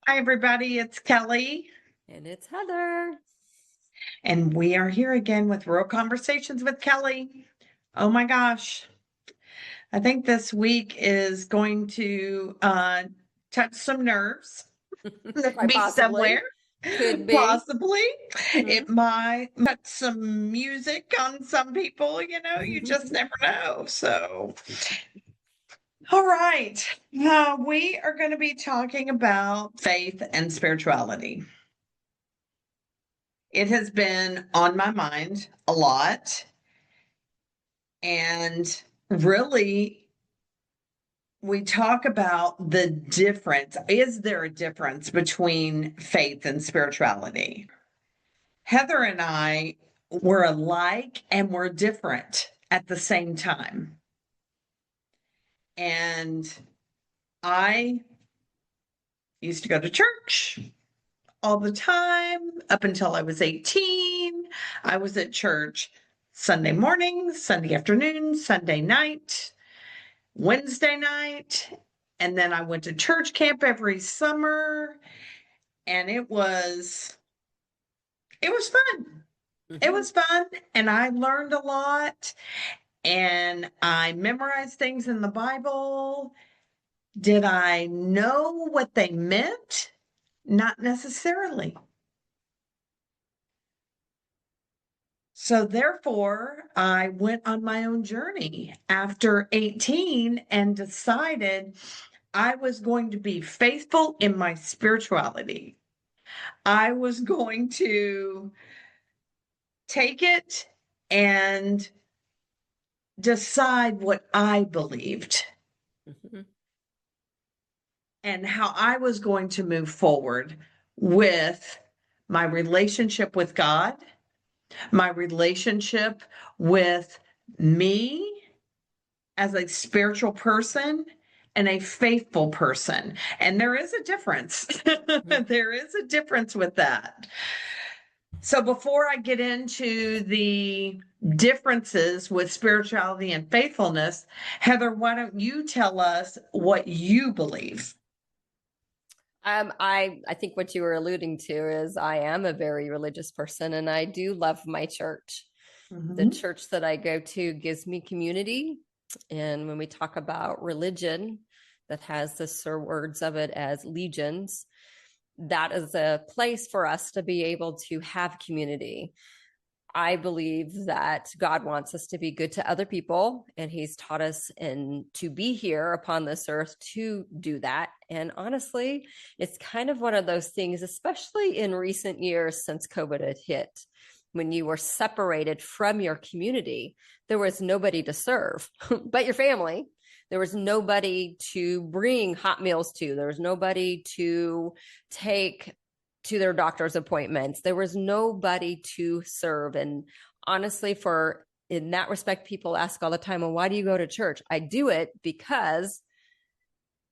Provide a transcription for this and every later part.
Hi, everybody. It's Kelly, And it's Heather. and we are here again with Real Conversations with Kelly. Oh my gosh. I think this week is going to touch some nerves, Quite be possibly. somewhere, Could be. possibly. Mhm. It might touch some music on some people, you just never know. So, all right. We are going to be talking about faith and spirituality. It has been on my mind a lot. And really, we talk about the difference. Is there a difference between faith and spirituality? Heather and I were alike and we're different at the same time. And I used to go to church all the time up until I was 18. I was at church Sunday morning, Sunday afternoon, Sunday night, Wednesday night, and then I went to church camp every summer, and it was fun. It Mhm. was fun, and I learned a lot, and I memorized things in the Bible. Did I know what they meant? Not necessarily. So therefore, I went on my own journey after 18 and decided I was going to be faithful in my spirituality. I was going to take it and decide what I believed Mhm. and how I was going to move forward with my relationship with God, my relationship with me as a spiritual person and a faithful person. And there is a difference. Mhm. There is a difference with that. So before I get into the differences with spirituality and faithfulness, Heather, why don't you tell us what you believe? I think what you were alluding to is I am a very religious person and I do love my church. The Mhm. church that I go to gives me community. And when we talk about religion, that has the words of it as legions, that is a place for us to be able to have community. I believe that God wants us to be good to other people, and He's taught us and to be here upon this earth to do that. And honestly, it's kind of one of those things, especially in recent years since COVID had hit, when you were separated from your community, there was nobody to serve but your family. There was nobody to bring hot meals to. There was nobody to take to their doctor's appointments. There was nobody to serve. And honestly, for in that respect, people ask all the time, well, why do you go to church? I do it because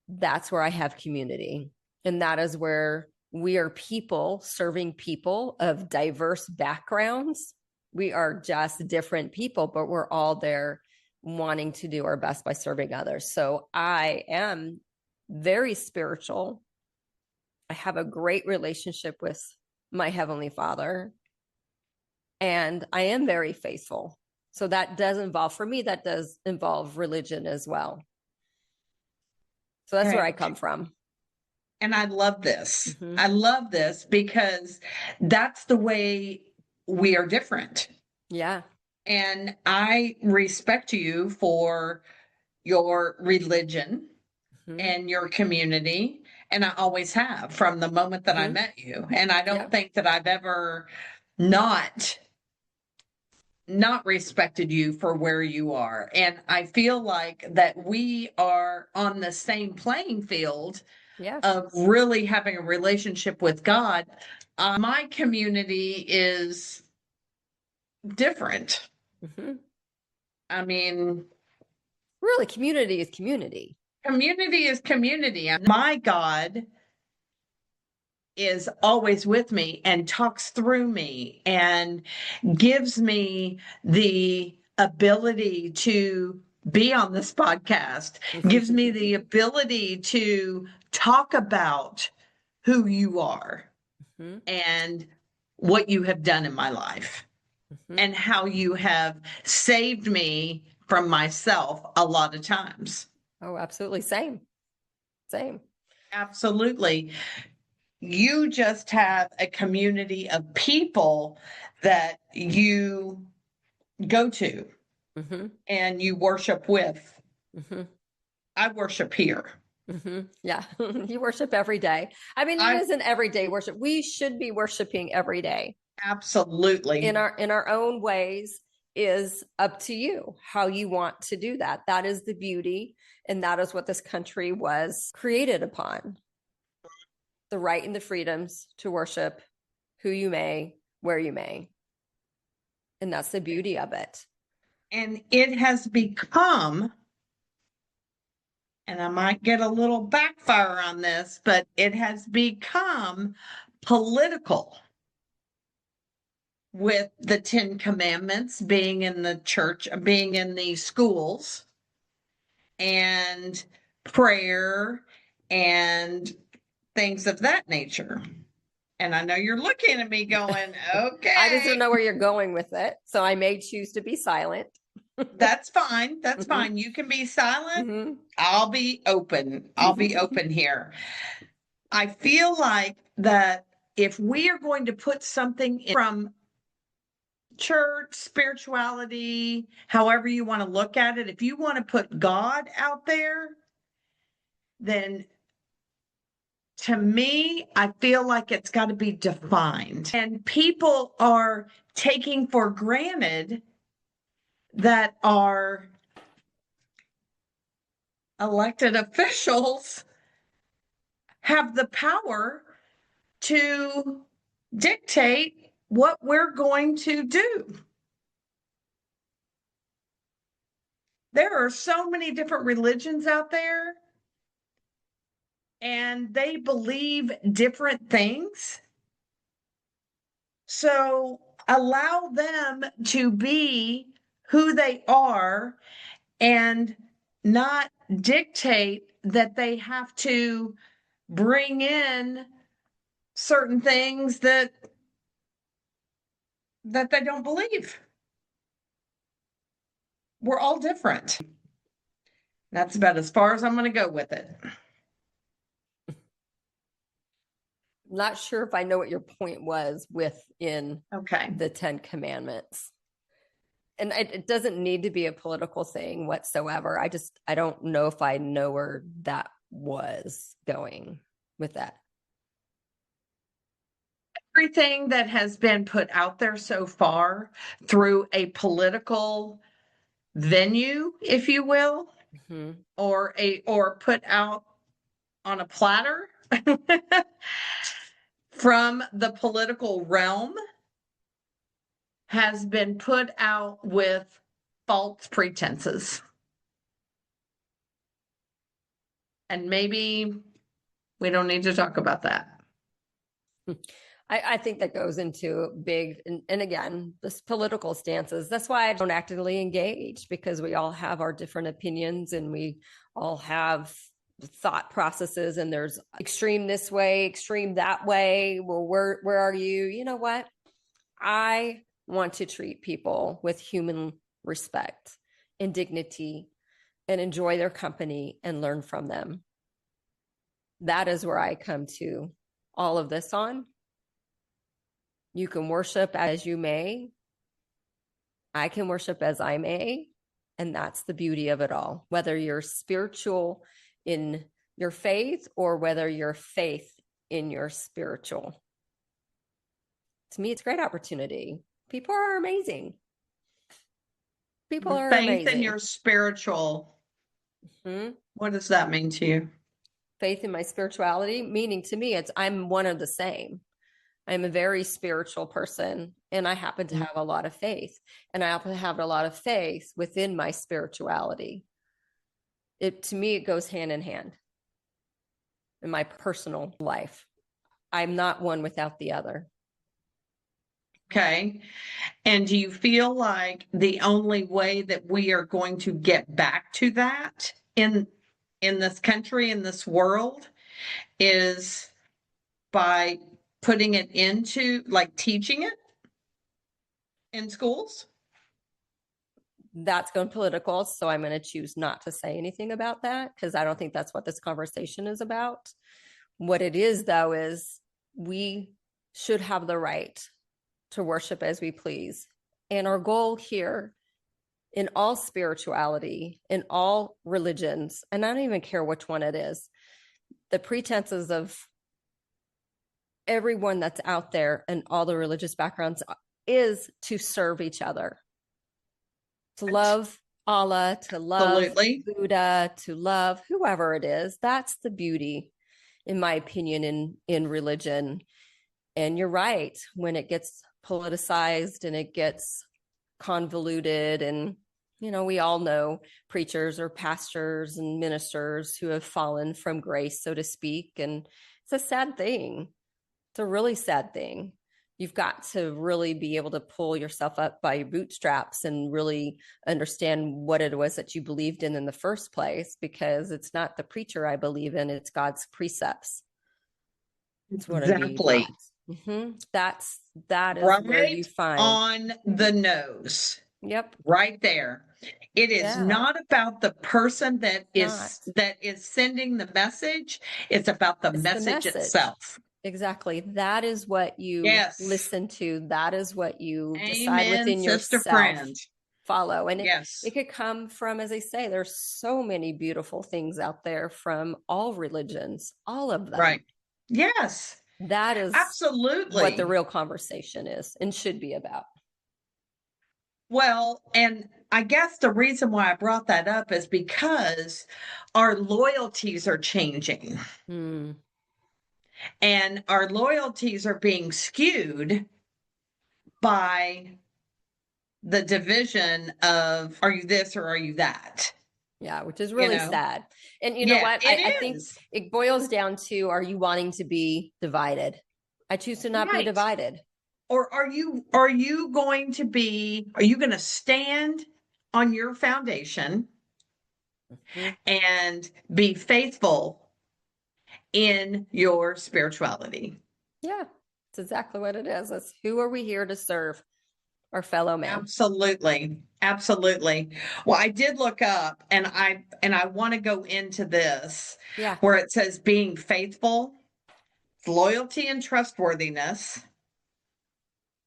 that's where I have community. And that is where we are people serving people of diverse backgrounds. We are just different people, but we're all there wanting to do our best by serving others. So I am very spiritual. I have a great relationship with my Heavenly Father, and I am very faithful. So that does involve, for me, that does involve religion as well. So that's where Okay. I come from. And I love this. Mm-hmm. I love this because that's the way we are different. Yeah. And I respect you for your religion Mm-hmm. and your community. And I always have from the moment that I Mm-hmm. met you. And I don't Yeah. think that I've ever not not respected you for where you are. And I feel like that we are on the same playing field Yeah. of really having a relationship with God. My community is different. Mm-hmm. I mean, Really, community is community. community is community. My God is always with me and talks through me and gives me the ability to be on this podcast, gives me the ability to talk about who you are and what you have done in my life and how you have saved me from myself a lot of times. Oh, absolutely. Same. Absolutely. You just have a community of people that you go to and you worship with. I worship here. Yeah, you worship every day. I mean, it is an everyday worship. We should be worshiping every day. Absolutely. In our own ways is up to you how you want to do that. That is the beauty, and that is what this country was created upon. The right and the freedoms to worship who you may, where you may. And that's the beauty of it. And it has become, and I might get a little backfire on this, but it has become political with the 10 Commandments being in the church, being in the schools, and prayer and things of that nature. And I know you're looking at me going, okay. I just don't know where you're going with it. So I may choose to be silent. That's fine. That's fine. You can be silent. I'll be open. I'll be open here. I feel like that if we are going to put something from church, spirituality, however you want to look at it, if you want to put God out there, then to me, I feel like it's got to be defined. And people are taking for granted that our elected officials have the power to dictate what we're going to do. There are so many different religions out there, and they believe different things. So allow them to be who they are and not dictate that they have to bring in certain things that they don't believe. We're all different. That's about as far as I'm going to go with it. Not sure if I know what your point was within the 10 Commandments. And it doesn't need to be a political thing whatsoever. I don't know if I know where that was going with that. Everything that has been put out there so far through a political venue, if you will, or put out on a platter from the political realm has been put out with false pretenses. And maybe we don't need to talk about that. I think that goes into big, and again, this political stances. That's why I don't actively engage, because we all have our different opinions and we all have thought processes, and there's extreme this way, extreme that way. Well, where are you? You know what? I want to treat people with human respect and dignity and enjoy their company and learn from them. That is where I come to all of this on. You can worship as you may. I can worship as I may. And that's the beauty of it all. Whether you're spiritual in your faith or whether you're faith in your spiritual. To me, it's a great opportunity. People are amazing. People are amazing. Faith in your spiritual. What does that mean to you? Faith in my spirituality, meaning to me, I'm one of the same. I'm a very spiritual person, and I happen to have a lot of faith, and I happen to have a lot of faith within my spirituality. To me, it goes hand in hand in my personal life. I'm not one without the other. Okay. And do you feel like the only way that we are going to get back to that in this country, in this world, is by putting it into like teaching it in schools? That's going political. So I'm going to choose not to say anything about that because I don't think that's what this conversation is about. What it is, though, is we should have the right to worship as we please. And our goal here in all spirituality, in all religions, and I don't even care which one it is, the pretenses of everyone that's out there and all the religious backgrounds is to serve each other, to love Allah, to love Absolutely. Buddha, to love whoever it is. That's the beauty, in my opinion, in religion. And you're right, when it gets politicized and it gets convoluted, and we all know preachers or pastors and ministers who have fallen from grace, so to speak, and it's a sad thing. It's a really sad thing. You've got to really be able to pull yourself up by your bootstraps and really understand what it was that you believed in the first place, because it's not the preacher I believe in, it's God's precepts. It's what I'm being Exactly. taught. That is where you Right find. on the nose. Yep. Right there. It is Yeah. not about the person Not. that is sending the message. It's about the It's the message message. itself. Exactly. That is what you Yes. listen to. That is what you decide Amen, within sister yourself, friend. follow. And it Yes. could come from, as I say, there's so many beautiful things out there from all religions, all of them. Right. Yes. That is what the Absolutely. real conversation is and should be about. Well, and I guess the reason why I brought that up is because our loyalties are changing Mm, and our loyalties are being skewed by the division of are you this or are you that? yeah, which is You really know? sad. And you know Yeah, what? I it think is. it boils down to, are you wanting to be divided? I choose to not be Right. divided. Or are you going to be are you going to stand on your foundation Mm-hmm. and be faithful in your spirituality? Yeah, it's exactly what it is. It's who are we here to serve? Our fellow man. Absolutely. Absolutely. Well, I did look up and I want to go into this Yeah, where it says being faithful, loyalty and trustworthiness.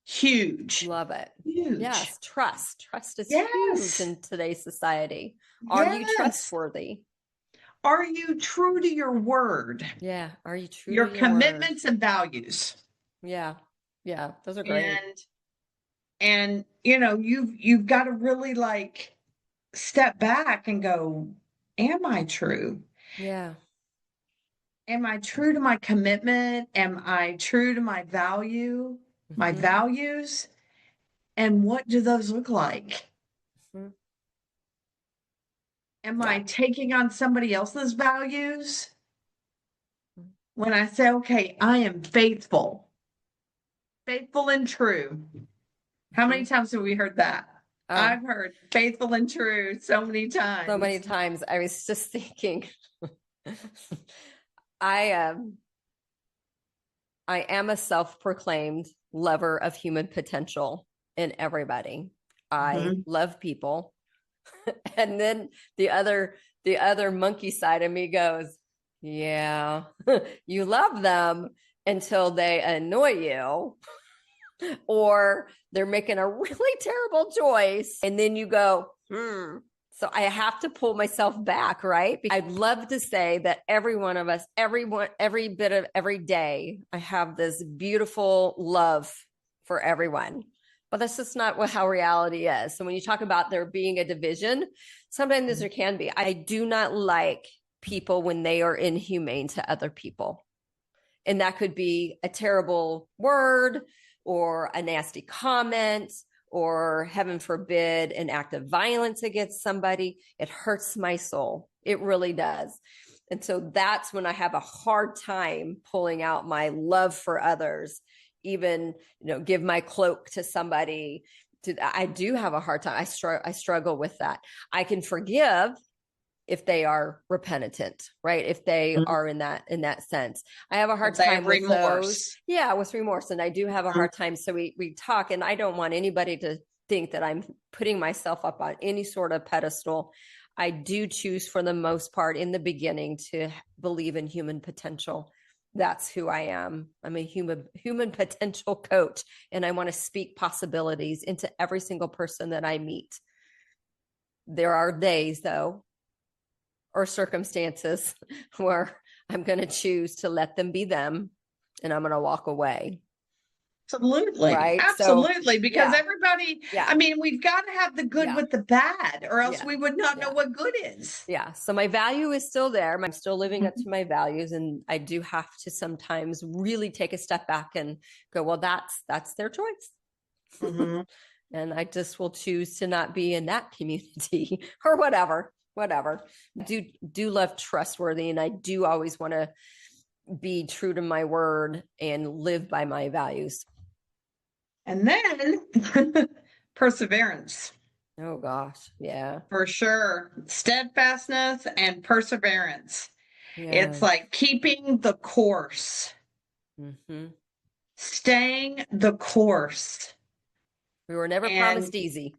Huge. love it. Huge. Yes, trust. Trust is huge Yes. in today's society. Are you Yes. trustworthy? Are you true to your word, Yeah. Are you true your to your word? commitments and values? Yeah. Yeah. Those are great. And you know, you've got to really like step back and go, am I true? Yeah. Am I true to my commitment? Am I true to my Mm-hmm. values? And what do those look like? Mm-hmm. Am Yeah. I taking on somebody else's values? When I say, okay, I am faithful, faithful and true. How Mm-hmm. many times have we heard that? Oh, I've heard faithful and true so many so many times. times. I was just thinking, I I am a self-proclaimed lover of human potential in everybody. I Mhm. love people. And then the other monkey side of me goes, yeah, you love them until they annoy you or they're making a really terrible choice. And then you go, So I have to pull myself back, right? I'd love to say that every one of us, everyone, every bit of every day, I have this beautiful love for everyone. But that's just not how reality is. So when you talk about there being a division, sometimes there can be. I do not like people when they are inhumane to other people. And that could be a terrible word or a nasty comment or, heaven forbid, an act of violence against somebody. It hurts my soul. It really does. And so that's when I have a hard time pulling out my love for others even, give my cloak to somebody. I do have a hard time. I struggle with that. I can forgive if they are repentant, right? If they are in that sense. I have a hard If they time have with those. remorse. Yeah, with remorse. And I do have a hard time. So we talk, and I don't want anybody to think that I'm putting myself up on any sort of pedestal. I do choose, for the most part, in the beginning, to believe in human potential. That's who I am. I'm a human potential coach, and I want to speak possibilities into every single person that I meet. There are days, though, or circumstances where I'm going to choose to let them be them, and I'm going to walk away. Absolutely. Right. Absolutely. So, Because yeah. everybody, Yeah. I mean, we've got to have the good Yeah. with the bad, or else Yeah. we would not know Yeah. what good is. Yeah. So my value is still there. I'm still living up Mhm. to my values. And I do have to sometimes really take a step back and go, well, that's their choice. Mhm. And I just will choose to not be in that community or whatever. Do love trustworthy, and I do always want to be true to my word and live by my values. And then perseverance. Oh gosh. Yeah. For sure. Steadfastness and perseverance. Yeah. It's like keeping the course, Mm-hmm. staying the course. We were never And promised easy.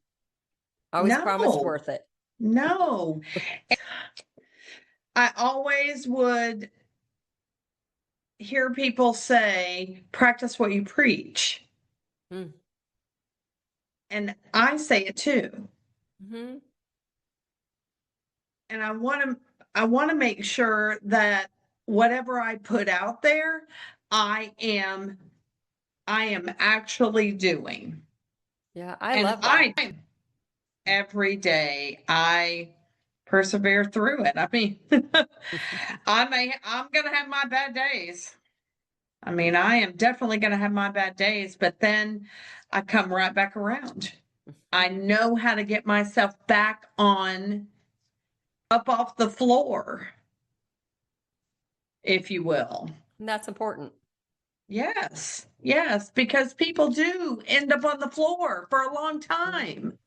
Always promised no, worth it. no. I always would hear people say, practice what you preach. Mm. And I say it too. Mm-hmm. And I want to make sure that whatever I put out there, I am actually doing. Yeah, I And love that. every day I persevere through it. I mean, I'm going to have my bad days. I mean, I am definitely going to have my bad days, but then I come right back around. I know how to get myself back on, up off the floor, if you will. And that's important. Yes, yes, because people do end up on the floor for a long time.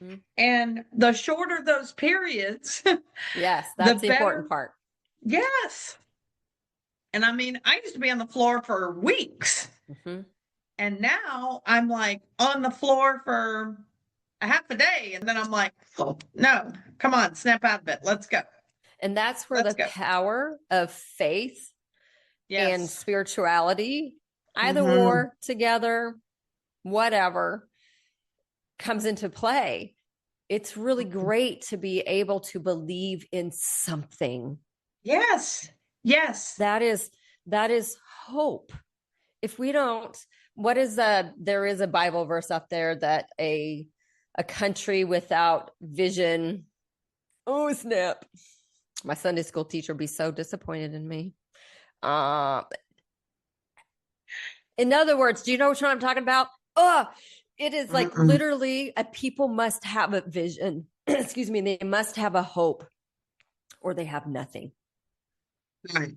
Mm-hmm. And the shorter those periods, Yes, the that's the important better. part. Yes. And I mean, I used to be on the floor for weeks. Mm-hmm. And now I'm like on the floor for a half a day. And then I'm like, oh, no, come on, snap out of it. Let's go. And that's where Let's the go. power of faith and Yes. spirituality, either Mm-hmm. or together, whatever, comes into play. It's really great to be able to believe in something. Yes. Yes. That is hope. If we don't, there is a Bible verse up there that a country without vision, oh snap, my Sunday school teacher would be so disappointed in me. In other words, do you know what I'm talking about? Oh, it is like Mm-mm. literally a people must have a vision. Excuse me, they must have a hope, or they have nothing. Right.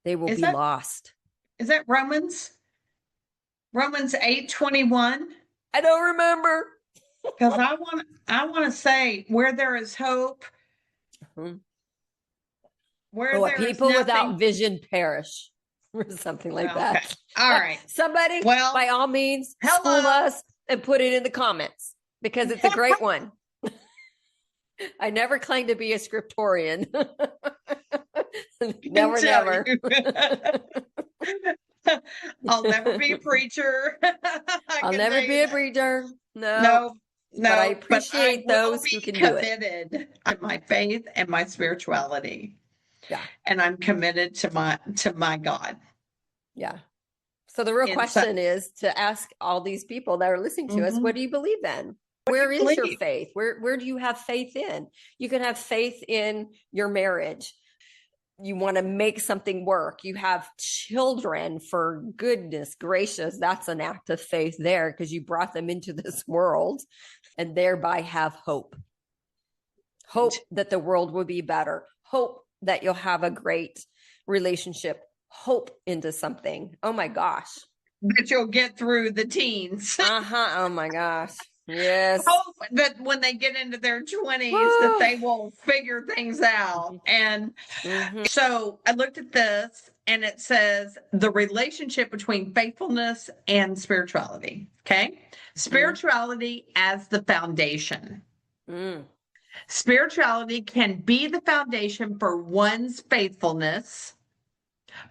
They will Is be that lost. is that Romans? Romans 8:21? I don't remember. Because I want to say where there is hope, where Oh, a there is people without nothing. vision perish, or something like Well, okay. that. All right. Somebody, Well, by all means, school hello. us and put it in the comments because it's a great one. I never claimed to be a scriptorian. Never, never. I'll never be a preacher. I'll never be a preacher. No, No, but I no, but I appreciate will those who be can do it. committed to my faith and my spirituality. Yeah. And I'm committed to my God. Yeah. So the real In such, question is to ask all these people that are listening to us, Mhm. what do you believe in? What do Where you is your believe? faith? Where do you have faith in? You can have faith in your marriage. You want to make something work. You have children, for goodness gracious. That's an act of faith there because you brought them into this world and thereby have hope. Hope that the world will be better. Hope that you'll have a great relationship. Hope into something. Oh my gosh. that you'll get through the teens. Uh-huh. Oh my gosh. Yes. Hope that when they get into their 20s that Woo. they will figure things out. And Mm-hmm. so I looked at this and it says the relationship between faithfulness and spirituality. Okay. Mm-hmm. Spirituality as the foundation. Mm. Spirituality can be the foundation for one's faithfulness.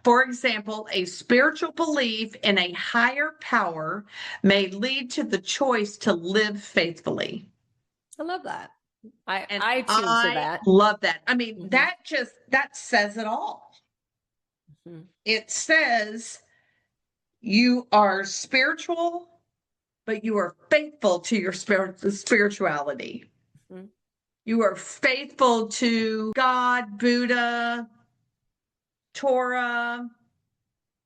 For example, a spiritual belief in a higher power may lead to the choice to live faithfully. I love that. And I tune to I that. love that. I mean, Mm-hmm. that says it all. Mm-hmm. It says you are spiritual, but you are faithful to your spirituality. Mm-hmm. You are faithful to God, Buddha, Torah,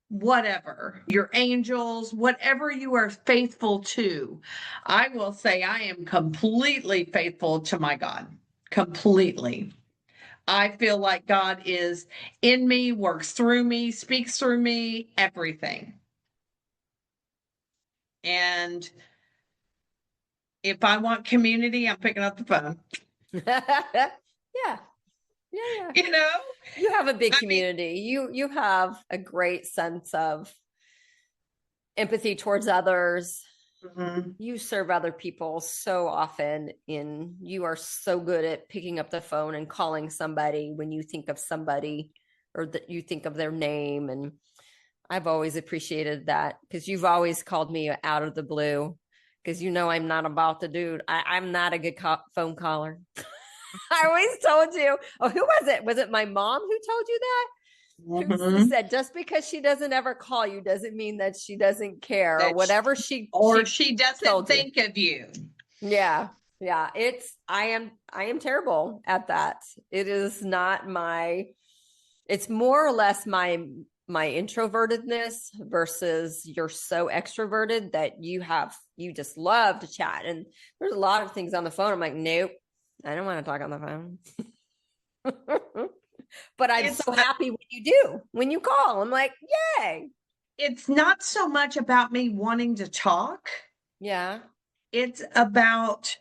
whatever, your angels, whatever you are faithful to. I will say I am completely faithful to my God. Completely. I feel like God is in me, works through me, speaks through me, everything. And if I want community, I'm picking up the phone. Yeah. Yeah, yeah. You know, You have a big I mean, community. You have a great sense of empathy towards others. mhm. You serve other people so often in you are so good at picking up the phone and calling somebody when you think of somebody or that you think of their name. And I've always appreciated that because you've always called me out of the blue because you know I'm not about the dude. I'm not a good phone caller. I always told you. Oh, who was it? Was it my mom who told you that? Who Mhm. said just because she doesn't ever call you doesn't mean that she doesn't care or That whatever or she she doesn't told you. think of you. Yeah. Yeah. I am terrible at that. It is not my it's more or less my introvertedness versus you're so extroverted that you just love to chat. And there's a lot of things on the phone. I'm like, nope, I don't want to talk on the phone. But I'm It's so happy when you do. When you call, I'm like, yay. it's not so much about me wanting to talk. Yeah. It's about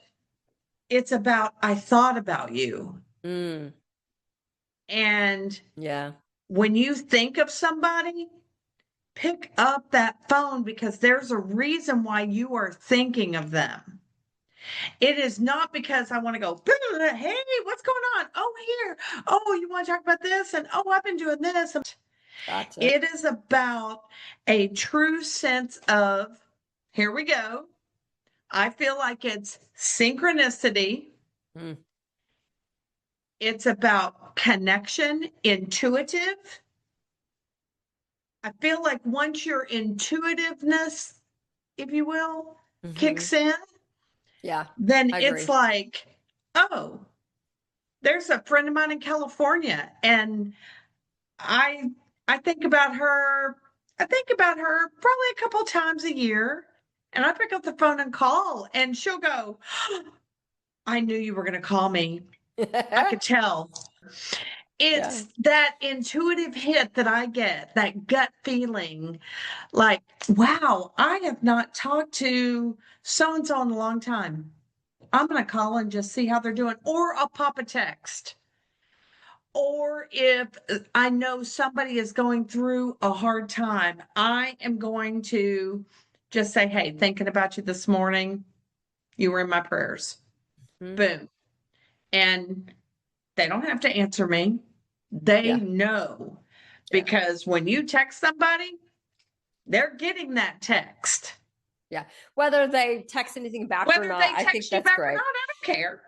it's about I thought about you. Mm, And yeah. when you think of somebody, pick up that phone because there's a reason why you are thinking of them. It is not because I want to go, hey, what's going on? Oh, here. Oh, you want to talk about this? And oh, I've been doing this. Gotcha. It is about a true sense of, here we go. I feel like it's synchronicity. Mm, It's about connection, intuitive. I feel like once your intuitiveness, if you will, hmm. kicks in, Yeah. then I it's agree. like, oh, there's a friend of mine in California, and I I think about her. I think about her probably a couple times a year, and I pick up the phone and call, and she'll go, "I knew you were going to call me. I could tell." Yeah. It's that intuitive hit that I get, that gut feeling, like, "Wow, I have not talked to so and so in a long time. I'm going to call and just see how they're doing," or I'll pop a text. Or if I know somebody is going through a hard time, I am going to just say, hey, thinking about you this morning. You were in my prayers. Mm, Boom. And they don't have to answer me. They yeah. know Yeah. because when you text somebody, they're getting that text. Yeah. Whether they text anything back or Whether not, they I think text you that's back or great. not, I don't care.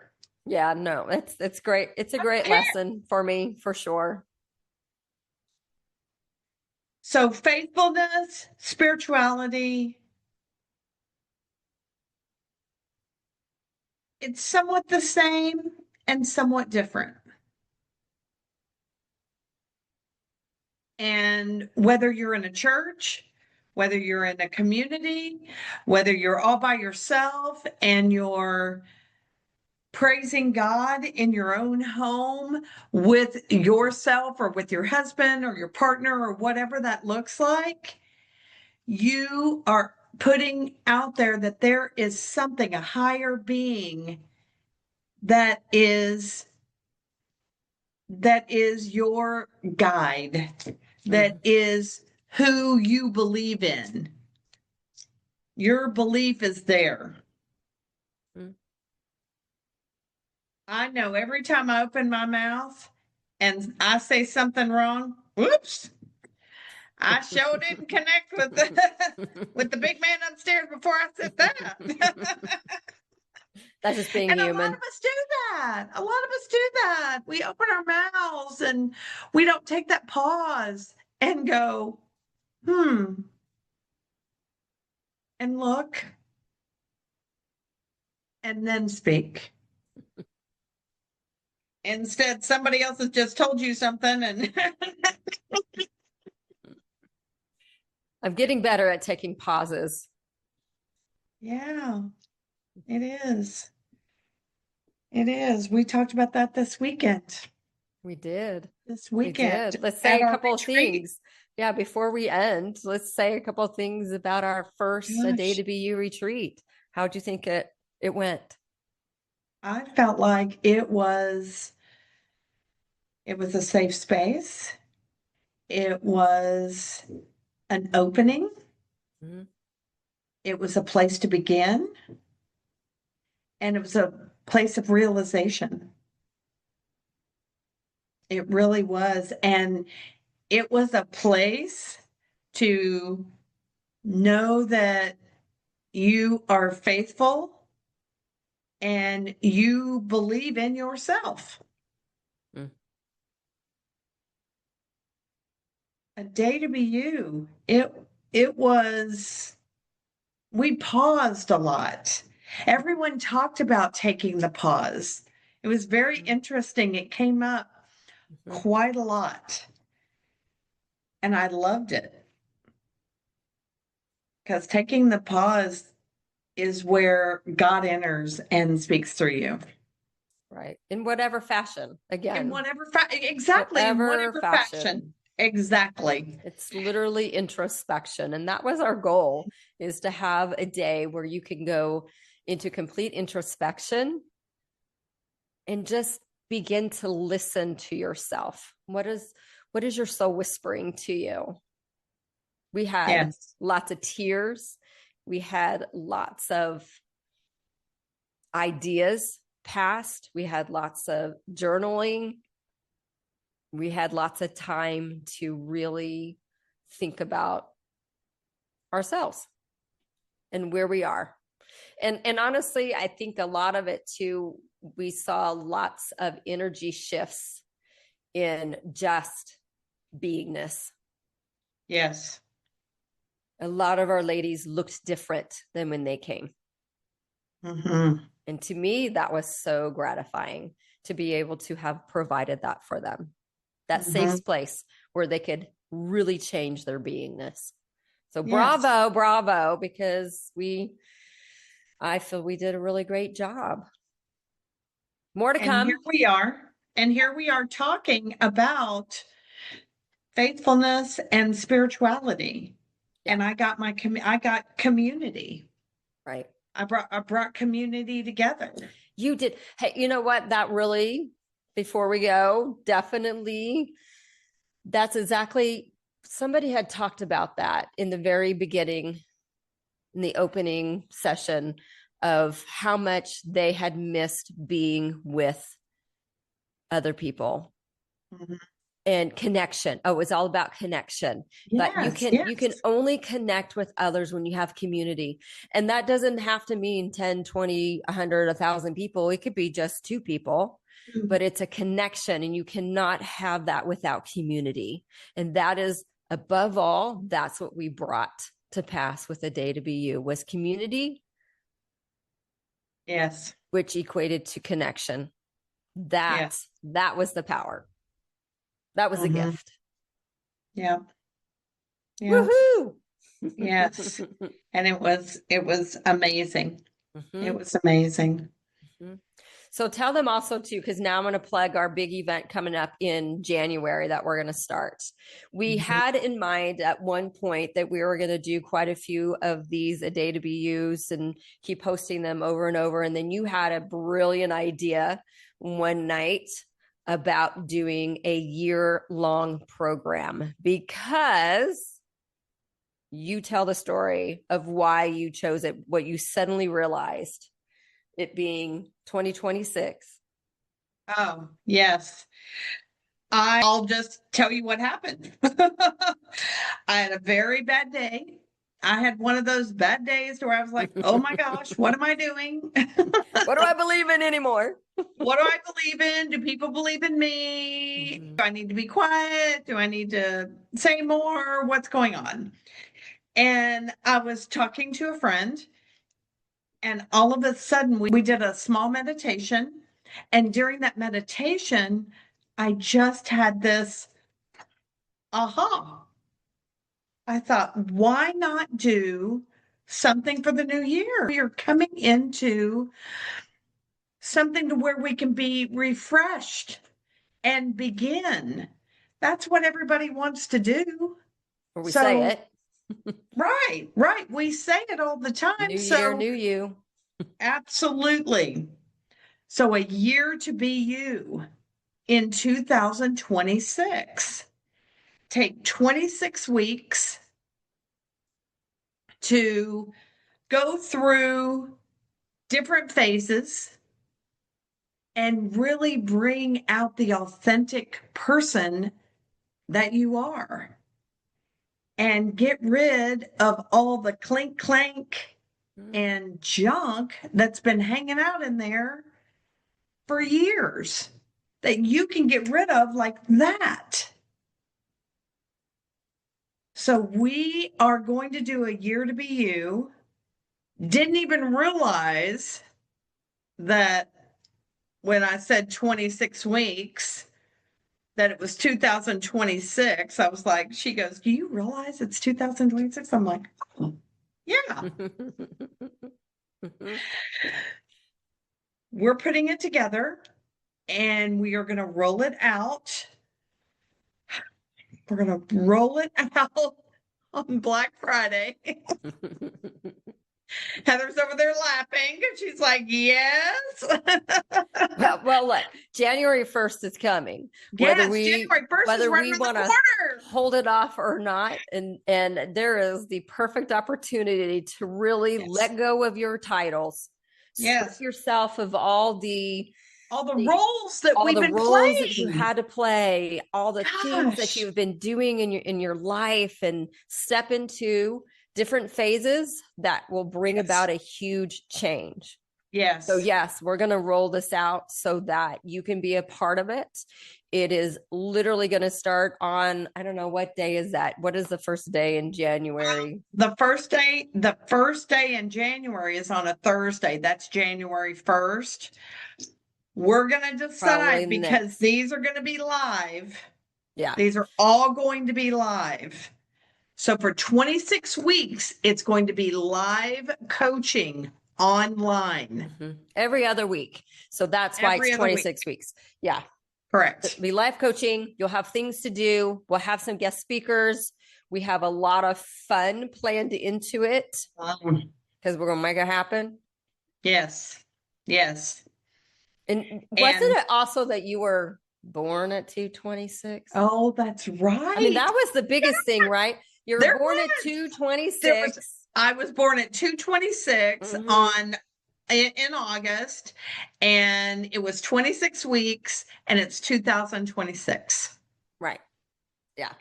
Yeah. No, it's great. It's a I don't great care. lesson for me for sure. So, faithfulness, spirituality, it's somewhat the same and somewhat different. And whether you're in a church, whether you're in a community, whether you're all by yourself and you're praising God in your own home with yourself or with your husband or your partner or whatever that looks like, You are putting out there that there is something, a higher being that is your guide, that Mhm. is who you believe in. Your belief is there. Mhm. I know every time I open my mouth and I say something wrong, whoops, I sure didn't connect with the with the big man upstairs before I said that. That's just being And a lot human. of us do that. A lot of us do that. We open our mouths and we don't take that pause and go, hmm, and look, and then speak. Instead, somebody else has just told you something, and I'm getting better at taking pauses. yeah, it is. It is. We talked about that this weekend. We did. This We weekend did. Let's say at a our couple of retreat. things. Yeah, before we end, let's say a couple of things about our first A Day Gosh, to Be You retreat. How'd you think it went? I felt like it was a safe space. It was an opening. Mhm. It was a place to begin, and it was a place of realization. It really was. And it was a place to know that you are faithful and you believe in yourself. Mm. A day to be you. It was, we paused a lot. Everyone talked about taking the pause. It was very interesting. It came up Mhm. quite a lot. And I loved it because taking the pause is where God enters and speaks through you. Right. In whatever fashion. In Again, whatever exactly, in whatever whatever fashion. fashion. Exactly. It's literally introspection. And that was our goal, is to have a day where you can go into complete introspection and just begin to listen to yourself. What is your soul whispering to you? We had Yes. lots of tears. We had lots of ideas passed. We had lots of journaling. We had lots of time to really think about ourselves and where we are. And honestly, I think a lot of it too, we saw lots of energy shifts in just beingness. Yes. A lot of our ladies looked different than when they came. Hmm. And to me, that was so gratifying to be able to have provided that for them. That Hmm. safe place where they could really change their beingness. So Yes. bravo, bravo, because I feel we did a really great job. More to And here come. we are. And here we are talking about faithfulness and spirituality. Yeah, And I got community. right. I brought community together. You did. Hey, you know what? That really, before we go, definitely, that's exactly, somebody had talked about that in the very beginning, in the opening session, of how much they had missed being with other people Mhm. and connection. Oh, it's all about connection. But you Yes, can you can yes. only connect with others when you have community. And that doesn't have to mean 10, 20, 100, 1,000 people. It could be just two people, but it's a connection, and you cannot have that without community. And that is, above all, that's what we brought to pass with A Day to Be You, was community, Yes. which equated to connection. That Yes. that was the power. That was a Hmm. gift. Yeah. Yeah. Woohoo! Yes. And it was amazing. It Mhm, was amazing. mhm. So tell them also too, because now I'm going to plug our big event coming up in January that we're going to start. We had in mind at one point that we were going to do quite a few of these a day to be used and keep posting them over and over. And then you had a brilliant idea one night about doing a year-long program, because you tell the story of why you chose it, what you suddenly realized, it being 2026. Oh, yes. I'll just tell you what happened. I had a very bad day. I had one of those bad days where I was like, oh my gosh, what am I doing? What do I believe in anymore? What do I believe in? Do people believe in me? Do I need to be quiet? Do I need to say more? What's going on? And I was talking to a friend, and all of a sudden we did a small meditation. And during that meditation, I just had this aha. I thought, why not do something for the new year? We are coming into something to where we can be refreshed and begin. That's what everybody wants to do. Or we say So, it. right. We say it all the time. New year, So, new you. absolutely. So, a year to be you in 2026. Take 26 weeks to go through different phases and really bring out the authentic person that you are and get rid of all the clink clank and junk that's been hanging out in there for years that you can get rid of like that. So we are going to do a year to be you. Didn't even realize that when I said 26 weeks, that it was 2026. I was like, she goes, do you realize it's 2026? I'm like, oh, yeah. We're putting it together and we are going to roll it out. We're going to roll it out on Black Friday. Heather's over there laughing and she's like, yes. well, look, January 1st is coming. Yes, January 1st is right around the corner. Hold it off or not. And there is the perfect opportunity to really let go of your titles. Yes. Strip yourself of all the roles that all we've the been roles playing. That you had to play, all the things that you've been doing in your life, and step into different phases that will bring about a huge change. Yes. So yes, we're going to roll this out so that you can be a part of it. It is literally going to start on, I don't know, what day is that? What is the first day in January? The first day in January is on a Thursday. That's January 1st. We're going to decide because these are going to be live. Yeah. These are all going to be live. So for 26 weeks, it's going to be live coaching online. Every other week. So that's why it's 26 weeks. Yeah. Correct. It'll be live coaching. You'll have things to do. We'll have some guest speakers. We have a lot of fun planned into it because we're going to make it happen. Yes. And wasn't it also that you were born at 226? Oh, that's right. I mean, that was the biggest thing, right? You were born at 226. I was born at 226 in August, and it was 26 weeks, and it's 2026. Right. Yeah.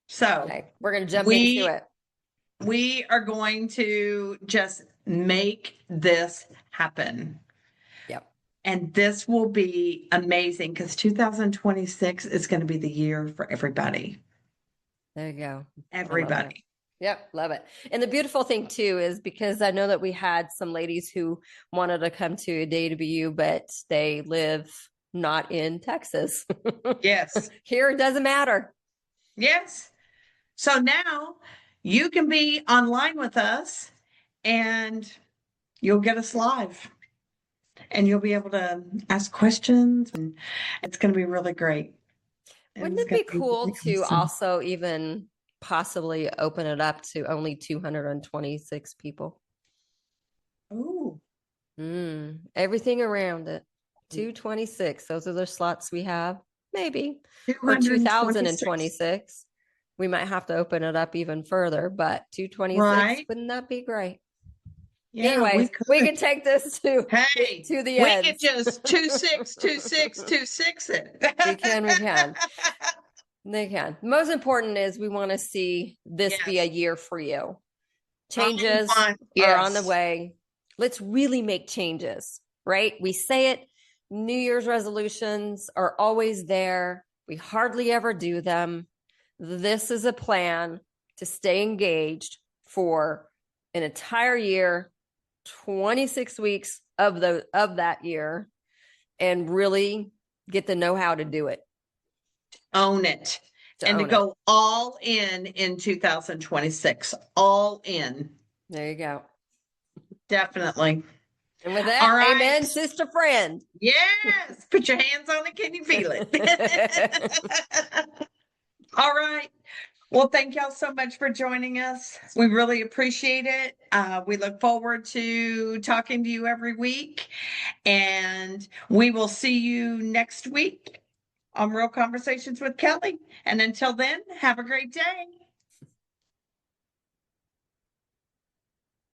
So we're going to jump into it. We are going to just make this happen. Yep. And this will be amazing because 2026 is going to be the year for everybody. There you go. Everybody. Yep, love it. And the beautiful thing too is because I know that we had some ladies who wanted to come to a day to be you, but they live not in Texas. Yes. Here it doesn't matter. Yes. So now you can be online with us and you'll get us live. and you'll be able to ask questions, and it's going to be really great. Wouldn't It's it going be to be cool really to awesome. also even possibly open it up to only 226 people? Oh, Everything around it. 226. Those are the slots we have. Maybe. Or 226. 2026. We might have to open it up even further, but 226, Right? wouldn't that be great? Yeah, we Anyways, we could. can take this to Hey, the we could ends. just 262626 it. We can. They can. Most important is we want to see this be a Yes. year for you. I Changes want, are on the yes. way. Let's really make changes, right? We say it, New Year's resolutions are always there. We hardly ever do them. This is a plan to stay engaged for an entire year, 26 weeks of that year, and really get the know-how to do it, Own it. to And to own it. go all in 2026. All in. There you go. Definitely. And with All that, right. amen, sister friend. Yes. Put your hands on it. Can you feel it? All right. Well, thank y'all so much for joining us. We really appreciate it. We look forward to talking to you every week, and we will see you next week on Real Conversations with Kelly. And until then, have a great day.